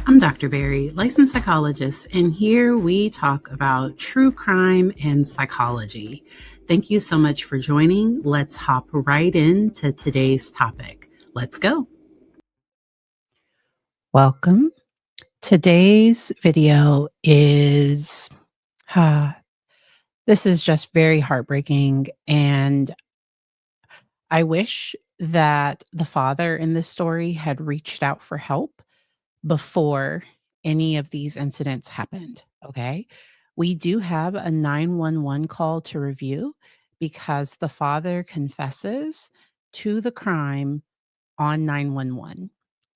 I'm Dr. Berry, licensed psychologist, and here we talk about true crime and psychology. Thank you so much for joining. Let's hop right into today's topic. Let's go. Welcome. Today's video is, this is just very heartbreaking, and I wish that the father in this story had reached out for help before any of these incidents happened. Okay. We do have a 911 call to review because the father confesses to the crime on 911.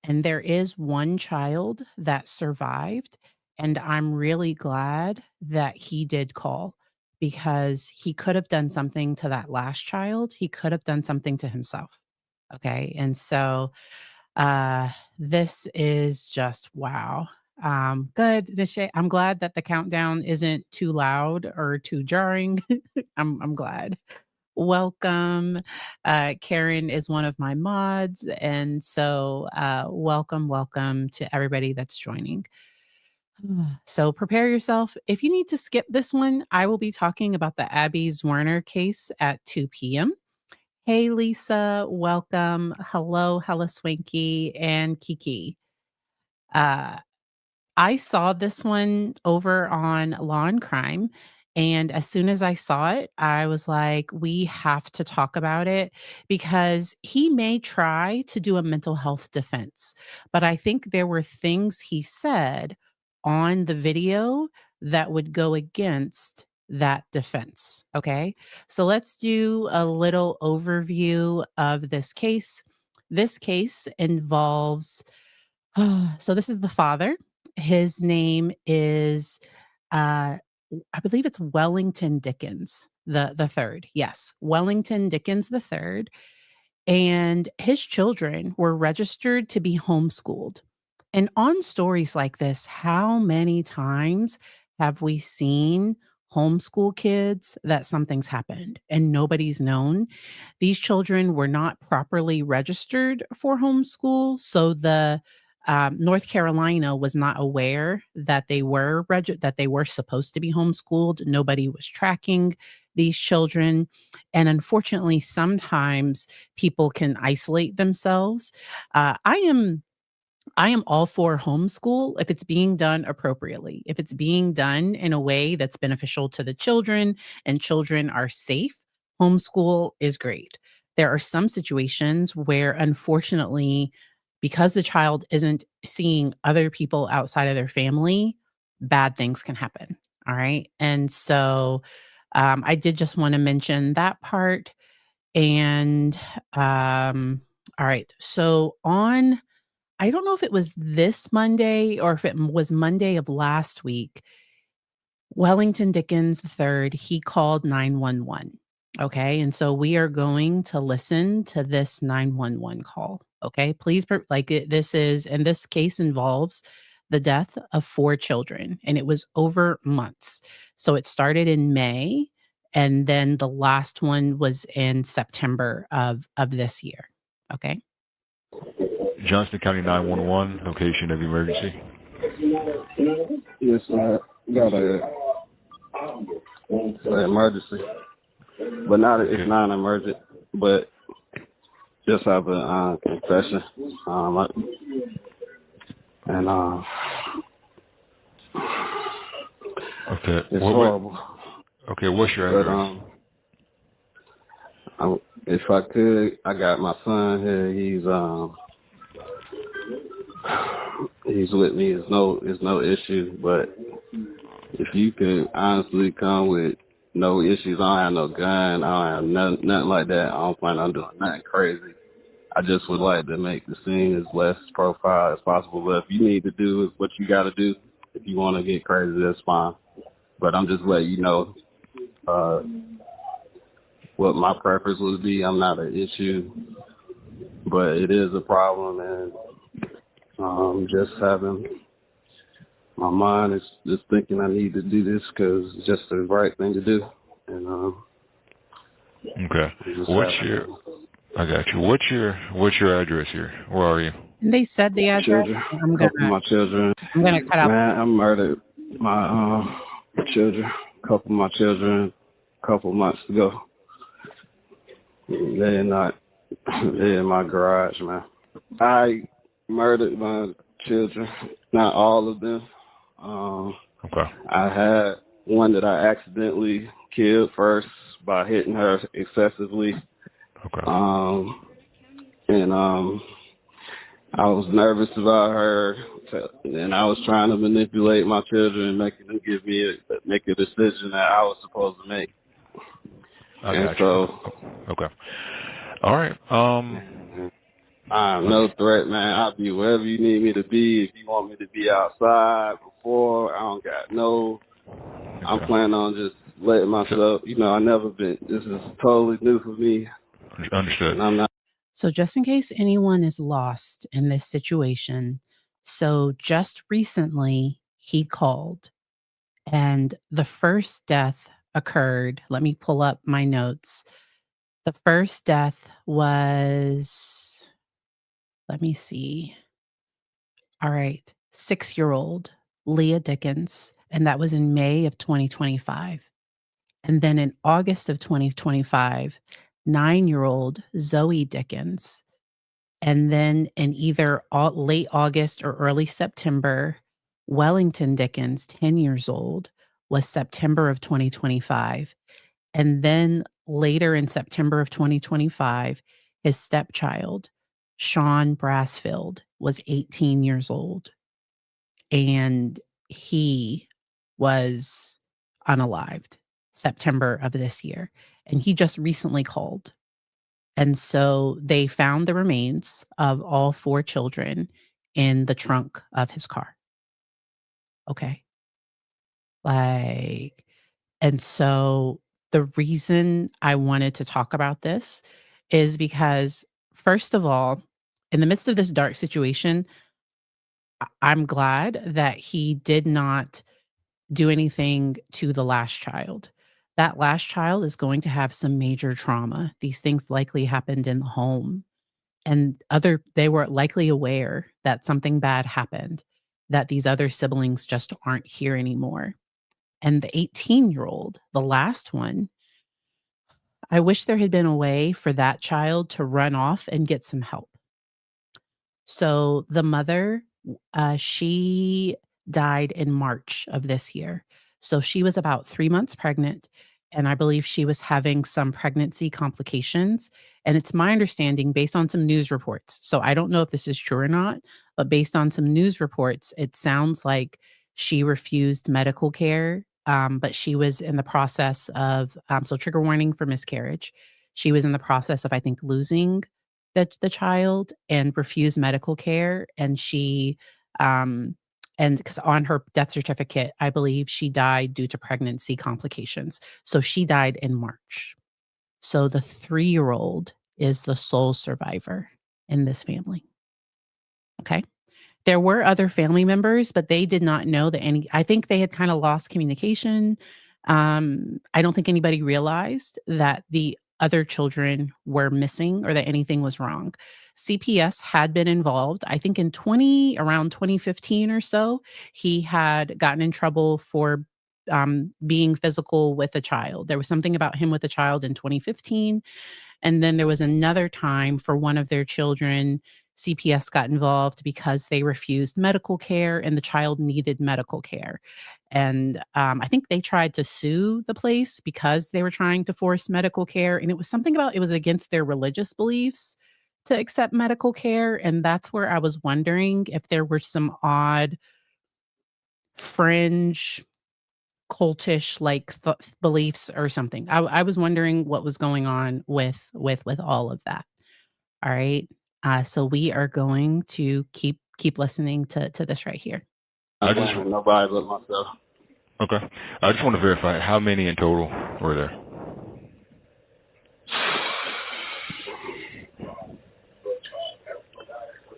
And there is one child that survived. And I'm really glad that he did call because he could have done something to that last child. He could have done something to himself. Okay. And so this is just wow. Good. I'm glad that the countdown isn't too loud or too jarring. I'm glad. Welcome. Karen is one of my mods, and so welcome to everybody that's joining. So prepare yourself. If you need to skip this one, I will be talking about the Abby Zwerner case at 2 p.m. Hey, Lisa, welcome. Hello, Hella Swanky and Kiki. I saw this one over on Law and Crime. And as soon as I saw it, I was like, we have to talk about it because he may try to do a mental health defense. But I think there were things he said on the video that would go against that defense. Okay. So let's do a little overview of this case. This case involves, so this is the father. His name is, I believe it's Wellington Dickens the third. Yes, Wellington Dickens the third, and his children were registered to be homeschooled. And on stories like this, how many times have we seen homeschool kids that something's happened and nobody's known? These children were not properly registered for homeschool, so the North Carolina was not aware that they were supposed to be homeschooled. Nobody was tracking these children, and unfortunately, sometimes people can isolate themselves. I am all for homeschool if it's being done appropriately. If it's being done in a way that's beneficial to the children and children are safe, homeschool is great. There are some situations where, unfortunately, because the child isn't seeing other people outside of their family, bad things can happen. All right. And so I did just want to mention that part. And all right. So I don't know if it was this Monday or if it was Monday of last week, Wellington Dickens III, he called 911. Okay. And so we are going to listen to this 911 call. Okay. Please, and this case involves the death of 4 children, and it was over months. So it started in May, and then the last one was in September of this year. Okay. Johnston County 911, location of emergency. Yes, I got an emergency, but it's not an emergent, but just have a confession. Okay. It's horrible. Okay, what's your address? If I could, I got my son here. He's with me. It's no issue. But if you could honestly come with no issues, I don't have no gun. I don't have nothing like that. I don't plan on doing nothing crazy. I just would like to make the scene as less profile as possible. But if you need to do what you got to do, if you want to get crazy, that's fine. But I'm just letting you know what my preference would be. I'm not an issue, but it is a problem, and just having my mind is just thinking I need to do this because it's just the right thing to do. And okay, I got you. What's your address here? Where are you? And they said the address. children, I'm a couple of gonna my children. I'm gonna cut out. Man, I murdered my children, a couple of my children, a couple of months ago. They're in my garage, man. I murdered my children, not all of them. Okay. I had one that I accidentally killed first by hitting her excessively. Okay. And I was nervous about her, and I was trying to manipulate my children and making them make a decision that I was supposed to make. I got you. Okay. All right. I'm no threat, man. I'll be wherever you need me to be. If you want me to be outside before, I don't got no. Okay. I'm planning on just letting myself. I never been. This is totally new for me. Understood. And I'm not. So just in case anyone is lost in this situation, so just recently he called and the first death occurred. Let me pull up my notes. The first death was, let me see. All right, 6-year-old Leah Dickens, and that was in May of 2025. And then in August of 2025, 9-year-old Zoe Dickens. And then in either late August or early September, Wellington Dickens, 10 years old, was September of 2025. And then later in September of 2025, his stepchild, Sean Brassfield, was 18 years old. And he was unalived September of this year. And he just recently called. And so they found the remains of all 4 children in the trunk of his car. Okay. And so the reason I wanted to talk about this is because, first of all, in the midst of this dark situation, I'm glad that he did not do anything to the last child. That last child is going to have some major trauma. These things likely happened in the home. And they were likely aware that something bad happened, that these other siblings just aren't here anymore. And the 18-year-old, the last one, I wish there had been a way for that child to run off and get some help. So the mother, she died in March of this year. So she was about 3 months pregnant, and I believe she was having some pregnancy complications. And it's my understanding, based on some news reports, so I don't know if this is true or not, but based on some news reports, it sounds like she refused medical care, but she was in the process of, so trigger warning for miscarriage. She was in the process of, I think, losing the child and refused medical care, and she and because on her death certificate, I believe she died due to pregnancy complications. So she died in March. So the 3-year-old is the sole survivor in this family. Okay. There were other family members, but they did not know that I think they had kind of lost communication. I don't think anybody realized that the other children were missing or that anything was wrong. CPS had been involved. I think around 2015 or so, he had gotten in trouble for being physical with a child. There was something about him with a child in 2015. And then there was another time for one of their children. CPS got involved because they refused medical care and the child needed medical care. And I think they tried to sue the place because they were trying to force medical care. And it was something about, it was against their religious beliefs to accept medical care. And that's where I was wondering if there were some odd fringe cultish beliefs or something. I was wondering what was going on with all of that. All right. So we are going to keep listening to this right here. I just want nobody but myself. Okay. I just want to verify how many in total were there.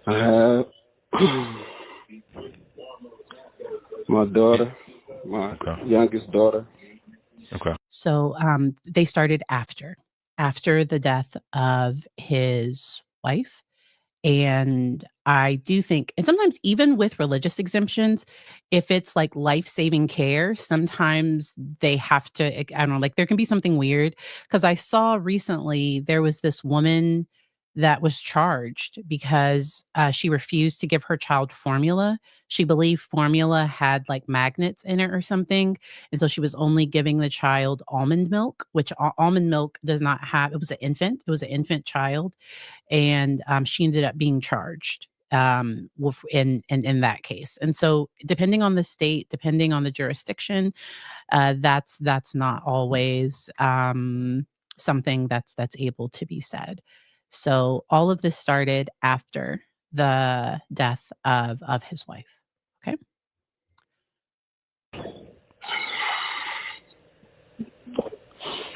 I have my daughter, my youngest daughter. Okay. So they started after the death of his wife. And I do think, and sometimes even with religious exemptions, if it's like life-saving care, sometimes they have to, I don't know, like there can be something weird. Because I saw recently there was this woman that was charged because she refused to give her child formula. She believed formula had like magnets in it or something. And so she was only giving the child almond milk, which almond milk does not have, it was an infant child, and she ended up being charged in that case. And so, depending on the state, depending on the jurisdiction, that's not always something that's able to be said. So, all of this started after the death of his wife. Okay.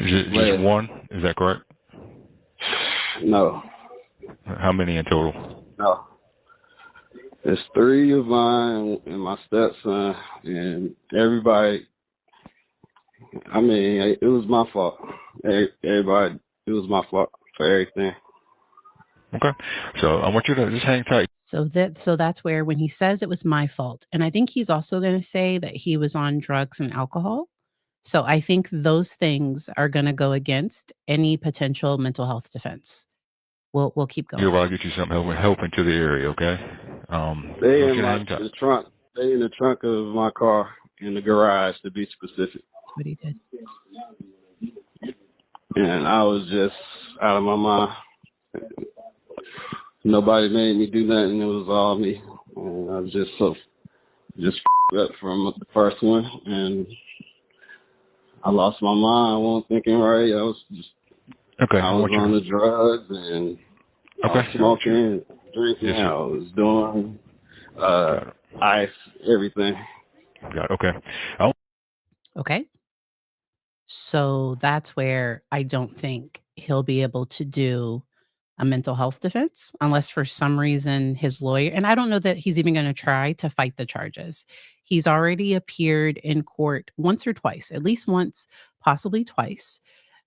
Is it just one? Is that correct? No. How many in total? No. It's 3 of mine and my stepson and everybody. I mean, it was my fault. Everybody, it was my fault for everything. Okay. So I want you to just hang tight. So that's where, when he says it was my fault, and I think he's also going to say that he was on drugs and alcohol. So I think those things are going to go against any potential mental health defense. We'll keep going. You'll get you something help into the area, okay? They in the trunk. They in the trunk of my car in the garage, to be specific. That's what he did. And I was just out of my mind. Nobody made me do nothing. It was all me. And I was just up from the first one, and I lost my mind. I wasn't thinking right. I was on the drugs and smoking, drinking. Yes, I was doing ice, everything. Got it. Okay. Okay. So that's where I don't think he'll be able to do a mental health defense unless for some reason his lawyer, and I don't know that he's even going to try to fight the charges. He's already appeared in court once or twice, at least once, possibly twice.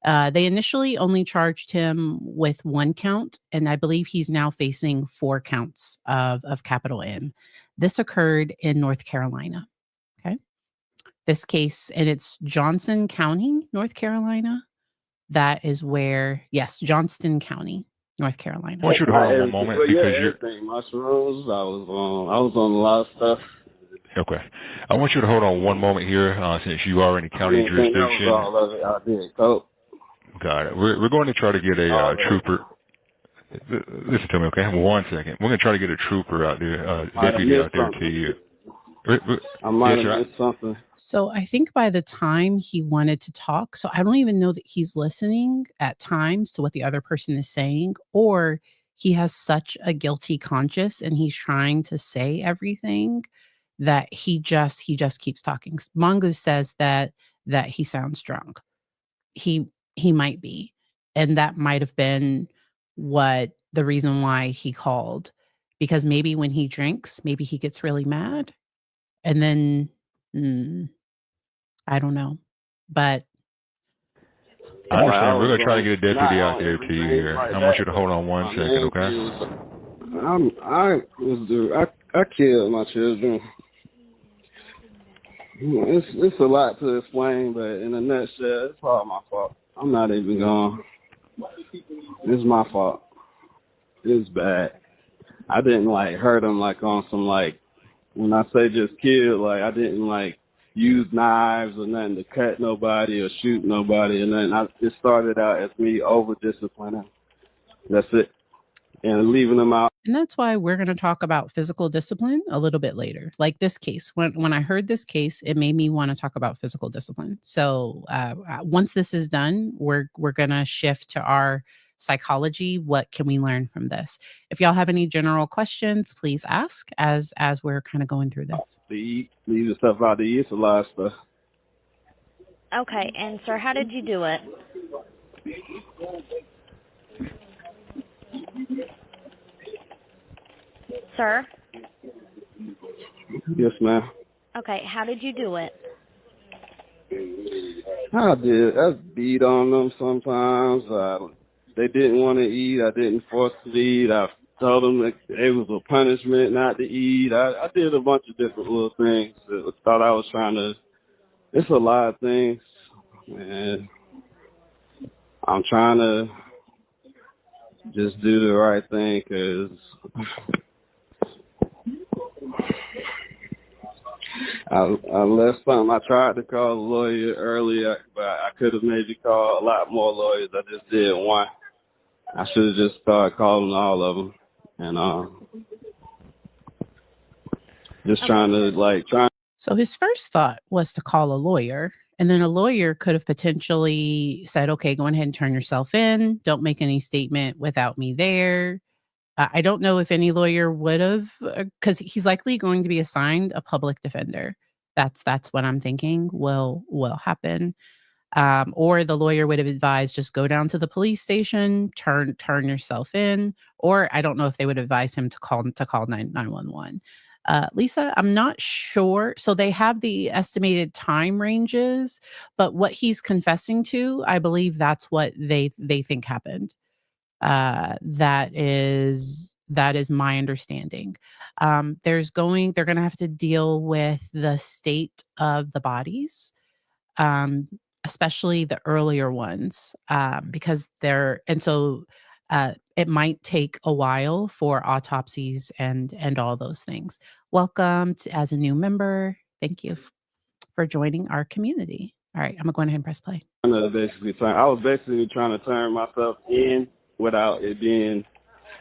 They initially only charged him with 1 count, and I believe he's now facing 4 counts of capital M. This occurred in North Carolina. Okay. This case, and it's Johnson County, North Carolina. That is where, yes, Johnston County, North Carolina. I want you to hold on one moment because everything. Mushrooms. I was on a lot of stuff. Okay. I want you to hold on one moment here, since you are in the county jurisdiction. All of it. I did cope. Got it. We're going to try to get a trooper. Listen to me, okay? 1 second. We're going to try to get a trooper out there, deputy out there to you. I might have missed something. So I think by the time he wanted to talk, so I don't even know that he's listening at times to what the other person is saying, or he has such a guilty conscience and he's trying to say everything that he just keeps talking. Mongoose says that he sounds drunk. He might be, and that might have been what the reason why he called, because maybe when he drinks, maybe he gets really mad. And then, I don't know, but I understand. We're gonna try to get a deputy out there to you here. I want you to hold on 1 second, okay? I killed my children. It's a lot to explain, but in a nutshell, it's all my fault. I'm not even going. It's my fault. It's bad. I didn't hurt them on some when I say just kill, I didn't use knives or nothing to cut nobody or shoot nobody or nothing. It started out as me over disciplining. That's it. And leaving them out. And that's why we're going to talk about physical discipline a little bit later. Like this case, when I heard this case, it made me want to talk about physical discipline. So once this is done, we're going to shift to our psychology. What can we learn from this? If y'all have any general questions, please ask as we're kind of going through this. Leave the stuff out to eat. It's a lot of stuff. Okay, and sir, how did you do it? Sir? Yes, ma'am. Okay, how did you do it? I beat on them sometimes. They didn't want to eat. I didn't force to eat. I told him that it was a punishment not to eat. I did a bunch of different little things. Thought I was trying to. It's a lot of things, and I'm trying to just do the right thing because I left something. I tried to call a lawyer earlier, but I could have maybe called a lot more lawyers. I just did one. I should have just started calling all of them, and just trying to So his first thought was to call a lawyer, and then a lawyer could have potentially said, okay, go ahead and turn yourself in. Don't make any statement without me there. I don't know if any lawyer would have, because he's likely going to be assigned a public defender. That's what I'm thinking will happen. Or the lawyer would have advised just go down to the police station, turn yourself in. Or I don't know if they would advise him to call 911. Lisa, I'm not sure. So they have the estimated time ranges, but what he's confessing to, I believe that's what they think happened. That is my understanding. They're going to have to deal with the state of the bodies, um, especially the earlier ones, because it might take a while for autopsies and all those things. Welcome as a new member. Thank you for joining our community. All right, I'm gonna go ahead and press play. I was basically trying to turn myself in without it being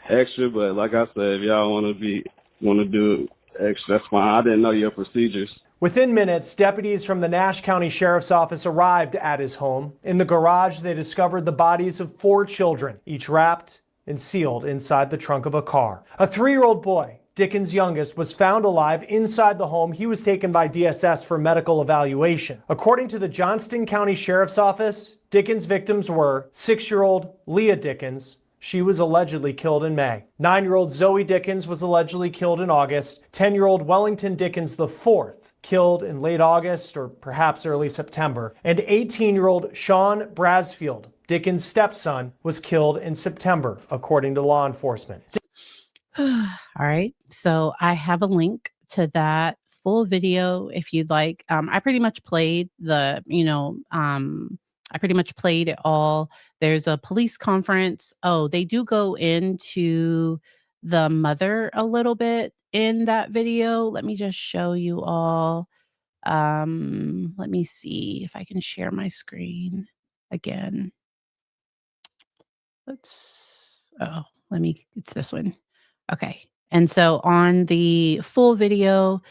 extra. But like I said, if y'all want to do it extra, that's fine. I didn't know your procedures. Within minutes, deputies from the Nash County Sheriff's Office arrived at his home. In the garage, they discovered the bodies of 4 children, each wrapped and sealed inside the trunk of a car. A 3-year-old boy, Dickens' youngest, was found alive inside the home. He was taken by DSS for medical evaluation. According to the Johnston County Sheriff's Office, Dickens' victims were 6-year-old Leah Dickens. She was allegedly killed in May. 9-year-old Zoe Dickens was allegedly killed in August. 10-year-old Wellington Dickens IV, killed in late August or perhaps early September. And 18-year-old Sean Brasfield, Dickens' stepson, was killed in September, according to law enforcement. All right. So I have a link to that full video if you'd like. I pretty much played I pretty much played it all. There's a police conference. Oh, they do go into the mother a little bit in that video. Let me just show you all. Let me see if I can share my screen again. It's this one. Okay. And so on the full video,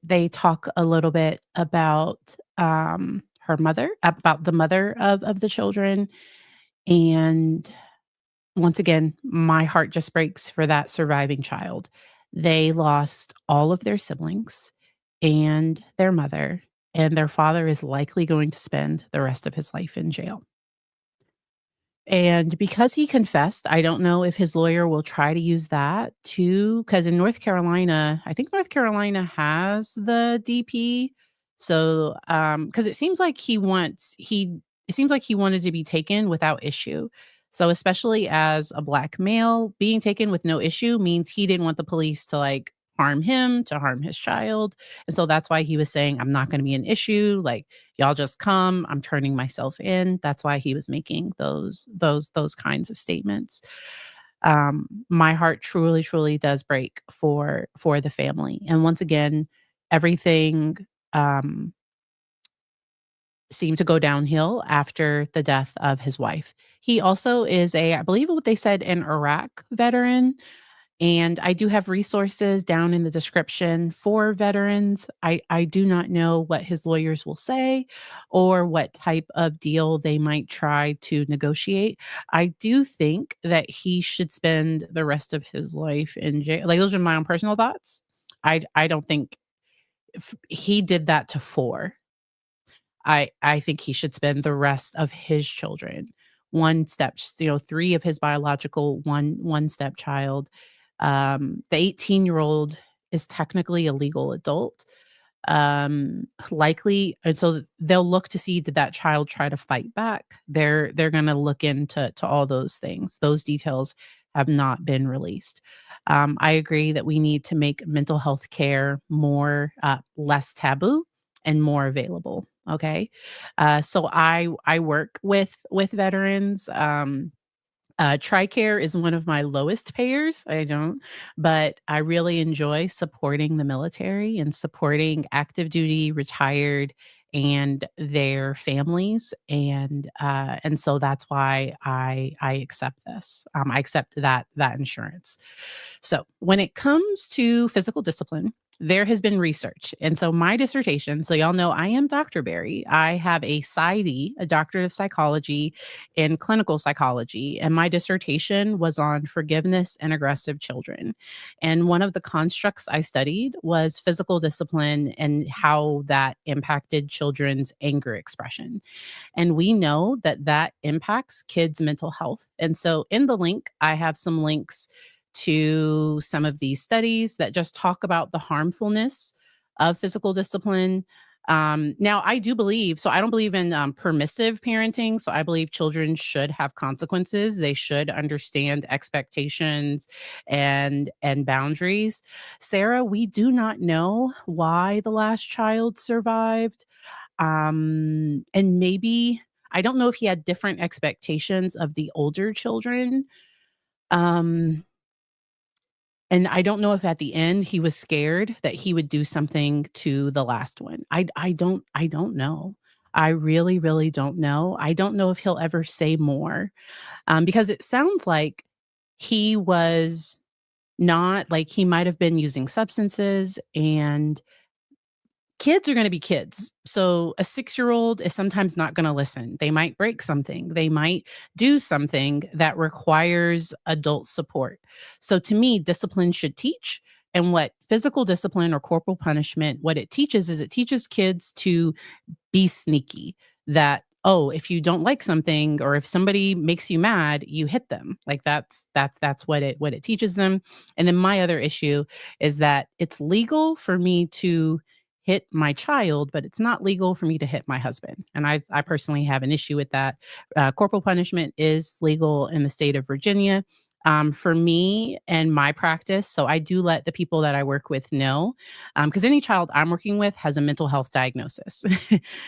they talk a little bit about her mother, about the mother of the children. And once again, my heart just breaks for that surviving child. They lost all of their siblings and their mother, and their father is likely going to spend the rest of his life in jail. And because he confessed, I don't know if his lawyer will try to use that because in North Carolina, I think North Carolina has the DP. So, because it seems like he wanted to be taken without issue. So, especially as a Black male, being taken with no issue means he didn't want the police to harm him, to harm his child. And so that's why he was saying, I'm not going to be an issue. Y'all just come, I'm turning myself in. That's why he was making those kinds of statements. My heart truly, truly does break for the family. And once again, everything seemed to go downhill after the death of his wife. He also is I believe what they said, an Iraq veteran. And I do have resources down in the description for veterans. I do not know what his lawyers will say or what type of deal they might try to negotiate. I do think that he should spend the rest of his life in jail. Those are my own personal thoughts. I don't think if he did that to 4. I think he should spend the rest of his children. 3 of his biological, one stepchild. The 18-year-old is technically a legal adult, likely, and so they'll look to see, did that child try to fight back? They're going to look into all those things. Those details have not been released. I agree that we need to make mental health care more less taboo and more available. Okay, so I work with veterans. TRICARE is one of my lowest payers. I don't, but I really enjoy supporting the military and supporting active duty, retired, and their families, and so that's why I accept this. I accept that insurance. So when it comes to physical discipline, there has been research. And so my dissertation, so y'all know I am Dr. Berry. I have a PsyD, a doctorate of psychology in clinical psychology. And my dissertation was on forgiveness and aggressive children. And one of the constructs I studied was physical discipline and how that impacted children's anger expression. And we know that that impacts kids' mental health. And so in the link, I have some links to some of these studies that just talk about the harmfulness of physical discipline. Now, I do believe, so I don't believe in permissive parenting. So I believe children should have consequences. They should understand expectations and boundaries. Sarah, we do not know why the last child survived. And maybe, I don't know if he had different expectations of the older children. Um, and I don't know if at the end he was scared that he would do something to the last one. I don't know. I really, really don't know. I don't know if he'll ever say more, because it sounds like he was not, like, he might have been using substances, and kids are gonna be kids. So a 6-year-old is sometimes not gonna listen. They might break something. They might do something that requires adult support. So to me, discipline should teach. And what physical discipline or corporal punishment, what it teaches is it teaches kids to be sneaky. That, oh, if you don't like something or if somebody makes you mad, you hit them. Like that's what it teaches them. And then my other issue is that it's legal for me to hit my child, but it's not legal for me to hit my husband. And I personally have an issue with that. Corporal punishment is legal in the state of Virginia. For me and my practice, so I do let the people that I work with know, because any child I'm working with has a mental health diagnosis.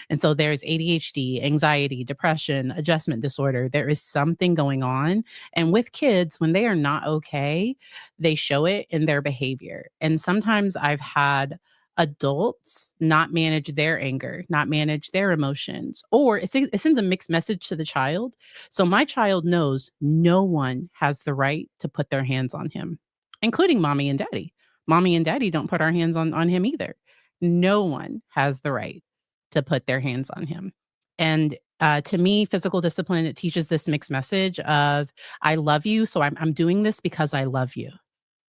And so there's ADHD, anxiety, depression, adjustment disorder. There is something going on. And with kids, when they are not okay, they show it in their behavior. And sometimes I've had adults not manage their anger, not manage their emotions, or it sends a mixed message to the child. So my child knows no one has the right to put their hands on him, including mommy and daddy. Mommy and daddy don't put our hands on him either. No one has the right to put their hands on him. And to me, physical discipline, it teaches this mixed message of, I love you, so I'm doing this because I love you.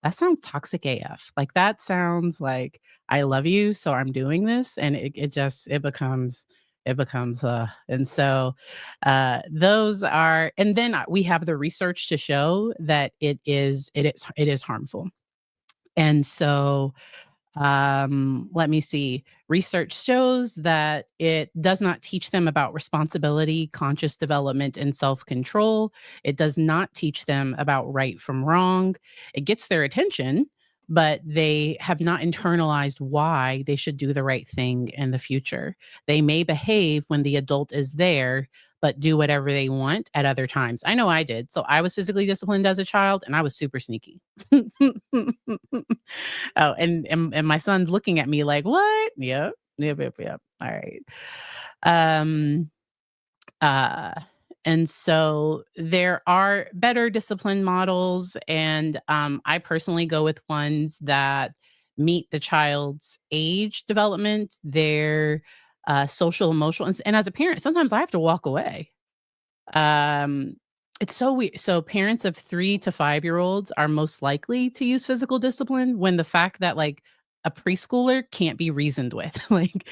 That sounds toxic AF. Like, that sounds like, I love you, so I'm doing this, and it becomes, and so, those are, and then we have the research to show that it is harmful. And so, let me see. Research shows that it does not teach them about responsibility, conscious development, and self control. It does not teach them about right from wrong. It gets their attention, but they have not internalized why they should do the right thing in the future. They may behave when the adult is there, but do whatever they want at other times. I know I did. So I was physically disciplined as a child, and I was super sneaky. Oh, and my son's looking at me like, "What?" Yep. Yep, yep, yep. All right. Um, uh, and so there are better discipline models, and I personally go with ones that meet the child's age development, their social, emotional, and as a parent, sometimes I have to walk away. Um, it's so weird. So parents of 3 to 5-year-olds are most likely to use physical discipline when the fact that, like, a preschooler can't be reasoned with. Like,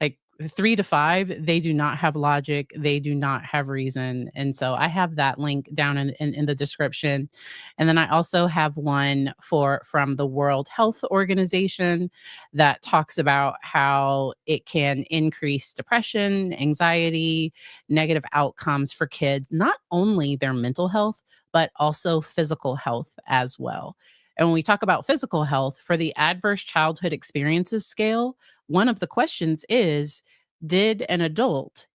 like 3 to 5, they do not have logic, they do not have reason, and so I have that link down in the description, and then I also have one from the World Health Organization that talks about how it can increase depression, anxiety, negative outcomes for kids, not only their mental health, but also physical health as well. And when we talk about physical health, for the Adverse Childhood Experiences Scale, one of the questions is, did an adult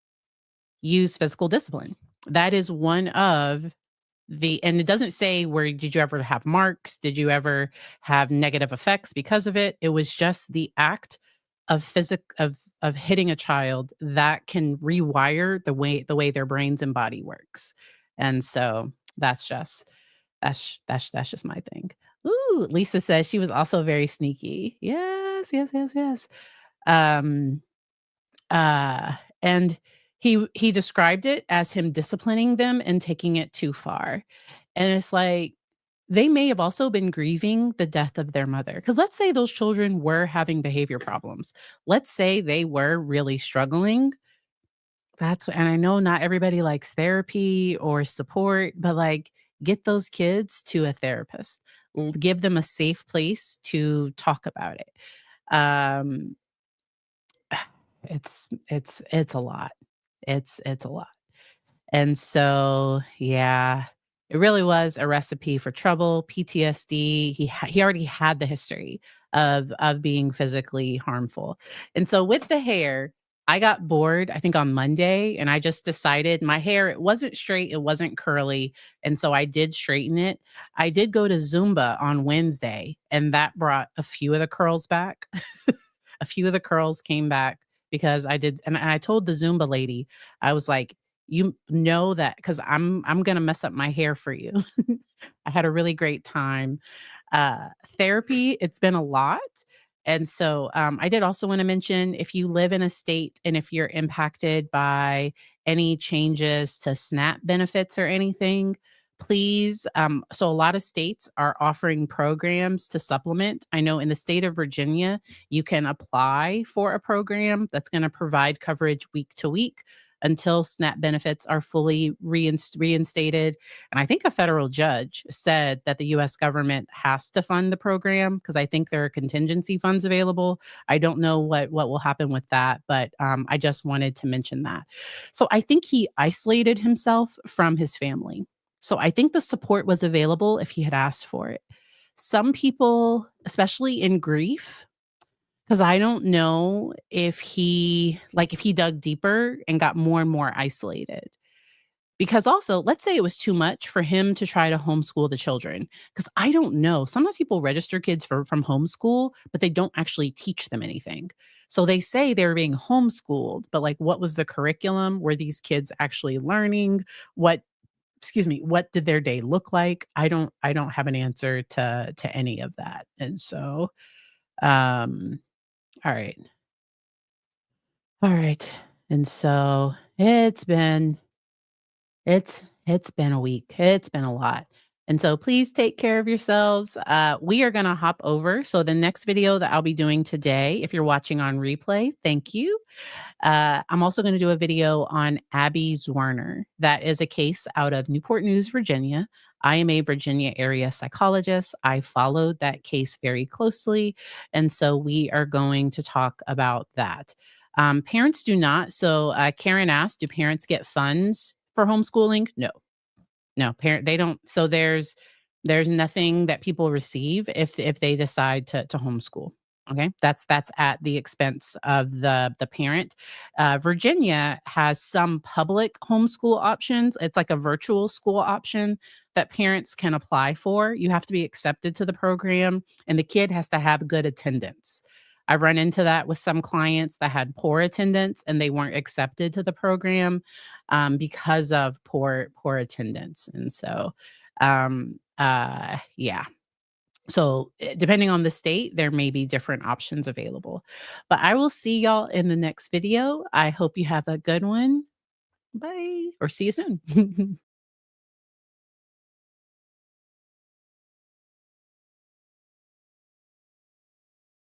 use physical discipline? That is one of and it doesn't say where did you ever have marks? Did you ever have negative effects because of it? It was just the act of of hitting a child that can rewire the way their brains and body works. And so that's just my thing. Ooh, Lisa says she was also very sneaky. Yes, yes, yes, yes. Um, and he described it as him disciplining them and taking it too far. And it's like they may have also been grieving the death of their mother. Because let's say those children were having behavior problems. Let's say they were really struggling. And I know not everybody likes therapy or support, but like get those kids to a therapist. Give them a safe place to talk about it. Um, it's a lot. It's a lot. And so, yeah, it really was a recipe for trouble, PTSD. He already had the history of being physically harmful. And so with the hair, I got bored, I think on Monday, and I just decided my hair, it wasn't straight, it wasn't curly, and so I did straighten it. I did go to Zumba on Wednesday, and that brought a few of the curls back. A few of the curls came back because I did, and I told the Zumba lady, I was like, you know that because I'm gonna mess up my hair for you. I had a really great time. Therapy, it's been a lot. And so I did also want to mention if you live in a state and if you're impacted by any changes to SNAP benefits or anything, please. So a lot of states are offering programs to supplement. I know in the state of Virginia, you can apply for a program that's going to provide coverage week to week until SNAP benefits are fully reinstated. And I think a federal judge said that the US government has to fund the program because I think there are contingency funds available. I don't know what will happen with that, but I just wanted to mention that. So I think he isolated himself from his family. So I think the support was available if he had asked for it. Some people, especially in grief, because I don't know if he dug deeper and got more and more isolated. Because also, let's say it was too much for him to try to homeschool the children. Because I don't know. Sometimes people register kids from homeschool, but they don't actually teach them anything. So they say they're being homeschooled, but like what was the curriculum? Were these kids actually learning? What what did their day look like? I don't have an answer to any of that. And so um all right. All right. And so it's been a week. It's been a lot. And so please take care of yourselves. We are going to hop over. So the next video that I'll be doing today, if you're watching on replay, thank you. I'm also going to do a video on Abby Zwerner. That is a case out of Newport News, Virginia. I am a Virginia area psychologist. I followed that case very closely. And so we are going to talk about that. Parents do not. So Karen asked, do parents get funds for homeschooling? No, no, they don't. So there's nothing that people receive if they decide to homeschool. Okay, that's at the expense of the parent. Virginia has some public homeschool options. It's like a virtual school option that parents can apply for. You have to be accepted to the program, and the kid has to have good attendance. I've run into that with some clients that had poor attendance and they weren't accepted to the program because of poor attendance. And so, yeah. So depending on the state, there may be different options available. But I will see y'all in the next video. I hope you have a good one. Bye, or see you soon.